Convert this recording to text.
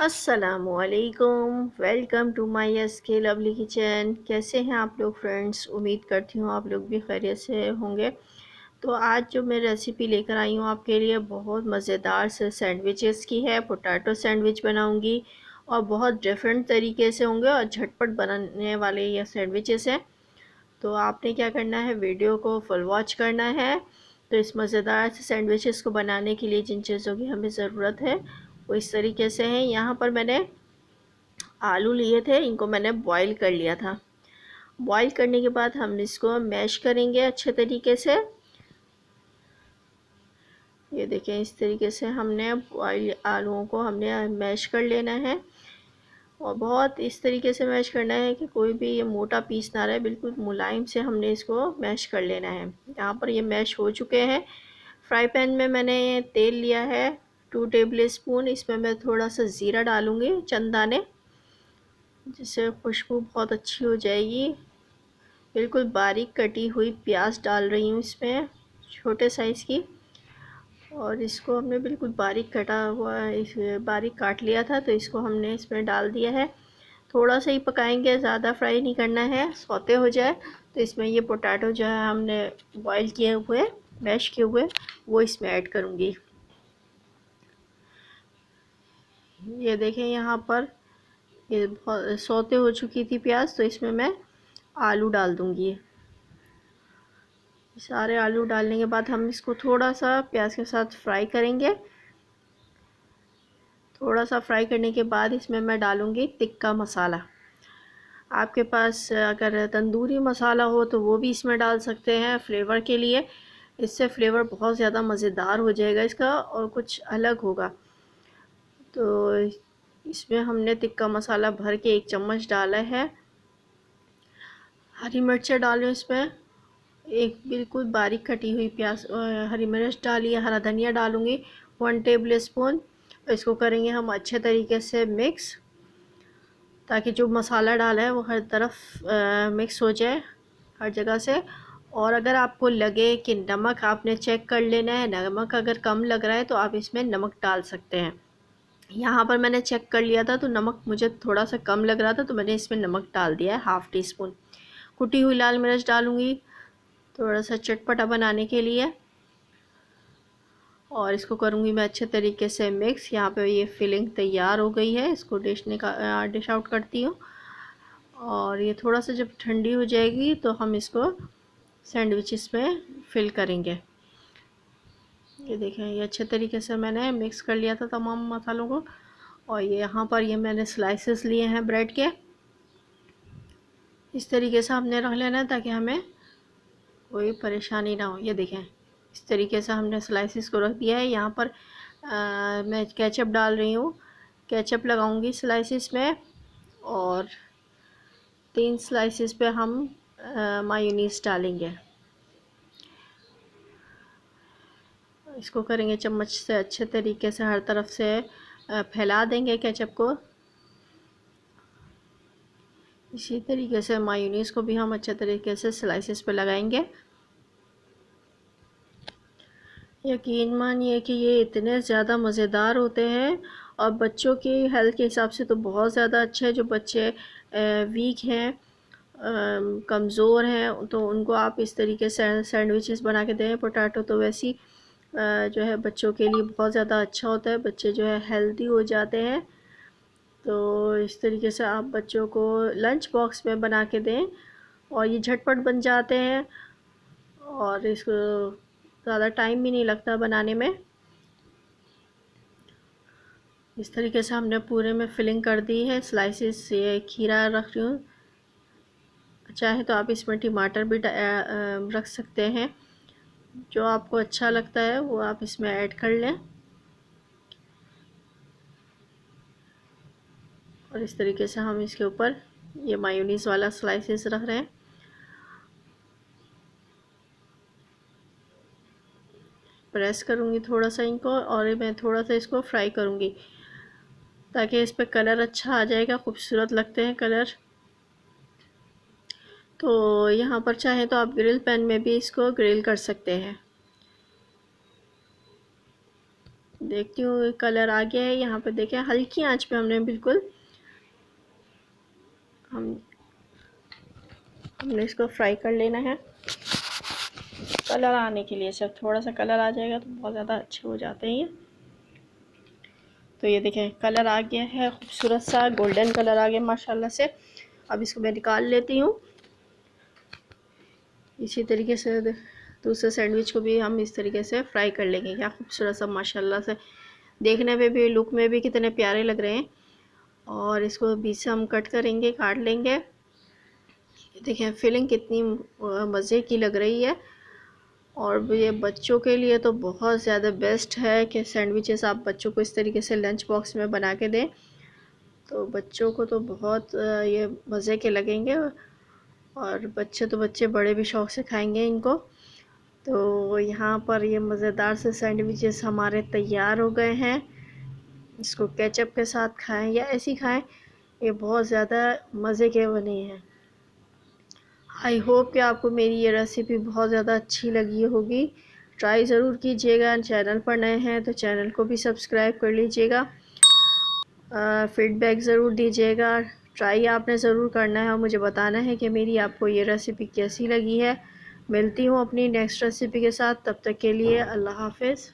अस्सलामुअलैकुम, welcome to my SK lovely kitchen. कैसे हैं आप लोग फ्रेंड्स? उम्मीद करती हूँ आप लोग भी खैरियत से होंगे। तो आज जो मैं रेसिपी लेकर आई हूँ आपके लिए बहुत मज़ेदार से सैंडविचेस की है। पोटैटो सैंडविच बनाऊँगी और बहुत डिफरेंट तरीके से होंगे और झटपट बनाने वाले ये सैंडविचेस हैं। तो आपने क्या करना है, वीडियो को फुल वॉच करना है। तो इस मज़ेदार से सैंडविचेस को बनाने के लिए जिन चीज़ों की हमें ज़रूरत है वो इस तरीके से हैं। यहाँ पर मैंने आलू लिए थे, इनको मैंने बॉईल कर लिया था। बॉईल करने के बाद हम इसको मैश करेंगे अच्छे तरीके से। ये देखें, इस तरीके से हमने बॉईल आलूओं को हमने मैश कर लेना है और बहुत इस तरीके से मैश करना है कि कोई भी ये मोटा पीस ना रहे, बिल्कुल मुलायम से हमने इसको मैश कर लेना है। यहाँ पर ये मैश हो चुके हैं। फ्राई पैन में मैंने तेल लिया है 2 टेबल स्पून। इसमें मैं थोड़ा सा ज़ीरा डालूँगी, चंद दाने, जिससे खुशबू बहुत अच्छी हो जाएगी। बिल्कुल बारीक कटी हुई प्याज डाल रही हूँ इसमें, छोटे साइज़ की। और इसको हमने बिल्कुल बारीक कटा हुआ इस बारीक काट लिया था, तो इसको हमने इसमें डाल दिया है। थोड़ा सा ही पकाएंगे, ज़्यादा फ्राई नहीं करना है, सौते हो जाए। तो इसमें ये पोटैटो जो है हमने बॉईल किए हुए, मैश किए हुए, वो इसमें ऐड करूँगी। ये देखें, यहाँ पर ये बहुत सौते हो चुकी थी प्याज, तो इसमें मैं आलू डाल दूँगी। सारे आलू डालने के बाद हम इसको थोड़ा सा प्याज के साथ फ्राई करेंगे। थोड़ा सा फ्राई करने के बाद इसमें मैं डालूँगी टिक्का मसाला। आपके पास अगर तंदूरी मसाला हो तो वो भी इसमें डाल सकते हैं फ्लेवर के लिए। इससे फ्लेवर बहुत ज़्यादा मज़ेदार हो जाएगा इसका और कुछ अलग होगा। तो इसमें हमने टिक्का मसाला भर के 1 चम्मच डाला है। हरी मिर्चें डालो इसमें, एक बिल्कुल बारीक कटी हुई प्याज, हरी मिर्च डाली है। हरा धनिया डालूँगी 1 टेबल स्पून। इसको करेंगे हम अच्छे तरीके से मिक्स, ताकि जो मसाला डाला है वो हर तरफ मिक्स हो जाए, हर जगह से। और अगर आपको लगे कि नमक आपने चेक कर लेना है, नमक अगर कम लग रहा है तो आप इसमें नमक डाल सकते हैं। यहाँ पर मैंने चेक कर लिया था तो नमक मुझे थोड़ा सा कम लग रहा था, तो मैंने इसमें नमक डाल दिया है ½ टी स्पून। कुटी हुई लाल मिर्च डालूँगी थोड़ा सा चटपटा बनाने के लिए। और इसको करूँगी मैं अच्छे तरीके से मिक्स। यहाँ पे ये फिलिंग तैयार हो गई है, इसको डिश आउट करती हूँ। और ये थोड़ा सा जब ठंडी हो जाएगी तो हम इसको सैंडविचेस में फिल करेंगे। ये देखें, ये अच्छे तरीके से मैंने मिक्स कर लिया था तमाम मसालों को। और ये यहाँ पर ये मैंने स्लाइसेस लिए हैं ब्रेड के। इस तरीके से हमने रख लेना है ताकि हमें कोई परेशानी ना हो। ये देखें, इस तरीके से हमने स्लाइसेस को रख दिया है। यहाँ पर मैं केचप डाल रही हूँ, केचप लगाऊंगी स्लाइसेस में। और 3 स्लाइसेस पे हम मायोनीज डालेंगे। इसको करेंगे चम्मच से अच्छे तरीके से हर तरफ से फैला देंगे केचप को। इसी तरीके से मायोनीज़ को भी हम अच्छे तरीके से स्लाइसेस पे लगाएंगे। यकीन मानिए कि ये इतने ज़्यादा मज़ेदार होते हैं और बच्चों की हेल्थ के हिसाब से तो बहुत ज़्यादा अच्छे हैं। जो बच्चे वीक हैं, कमज़ोर हैं, तो उनको आप इस तरीके से सैंडविचेस बना के दें। पोटैटो तो वैसे ही जो है बच्चों के लिए बहुत ज़्यादा अच्छा होता है, बच्चे जो है हेल्दी हो जाते हैं। तो इस तरीके से आप बच्चों को लंच बॉक्स में बना के दें और ये झटपट बन जाते हैं और इसको ज़्यादा टाइम भी नहीं लगता बनाने में। इस तरीके से हमने पूरे में फिलिंग कर दी है। स्लाइसेस ये खीरा रख रही हूँ, चाहे तो आप इसमें टमाटर भी रख सकते हैं। जो आपको अच्छा लगता है वो आप इसमें ऐड कर लें। और इस तरीके से हम इसके ऊपर ये मायोनीज़ वाला स्लाइसेस रख रहे हैं। प्रेस करूँगी थोड़ा सा इनको और मैं थोड़ा सा इसको फ्राई करूँगी ताकि इस पर कलर अच्छा आ जाएगा, खूबसूरत लगते हैं कलर। तो यहाँ पर चाहे तो आप ग्रिल पैन में भी इसको ग्रिल कर सकते हैं। देखती हूँ कलर आ गया है। यहाँ पे देखें हल्की आंच पे हमने बिल्कुल हमने इसको फ्राई कर लेना है। कलर आने के लिए, सिर्फ थोड़ा सा कलर आ जाएगा तो बहुत ज़्यादा अच्छे हो जाते हैं ये। तो ये देखें कलर आ गया है, खूबसूरत सा गोल्डन कलर आ गया माशाल्लाह से। अब इसको मैं निकाल लेती हूँ। इसी तरीके से दूसरे सैंडविच को भी हम इस तरीके से फ्राई कर लेंगे। क्या खूबसूरत सा माशाल्लाह से, देखने में भी लुक में भी कितने प्यारे लग रहे हैं। और इसको बीच से हम कट करेंगे, काट लेंगे। देखें फिलिंग कितनी मज़े की लग रही है। और ये बच्चों के लिए तो बहुत ज़्यादा बेस्ट है कि सैंडविचेस आप बच्चों को इस तरीके से लंच बॉक्स में बना के दें, तो बच्चों को तो बहुत ये मज़े के लगेंगे। और बच्चे तो बच्चे, बड़े भी शौक़ से खाएंगे इनको। तो यहाँ पर ये मज़ेदार से सैंडविचेस हमारे तैयार हो गए हैं। इसको केचप के साथ खाएं या ऐसे ही खाएं, ये बहुत ज़्यादा मज़े के बने हैं। आई होप कि आपको मेरी ये रेसिपी बहुत ज़्यादा अच्छी लगी होगी। ट्राई ज़रूर कीजिएगा। चैनल पर नए हैं तो चैनल को भी सब्सक्राइब कर लीजिएगा। फीडबैक ज़रूर दीजिएगा। ट्राई आपने ज़रूर करना है और मुझे बताना है कि मेरी आपको ये रेसिपी कैसी लगी है। मिलती हूँ अपनी नेक्स्ट रेसिपी के साथ, तब तक के लिए अल्लाह हाफ़िज़।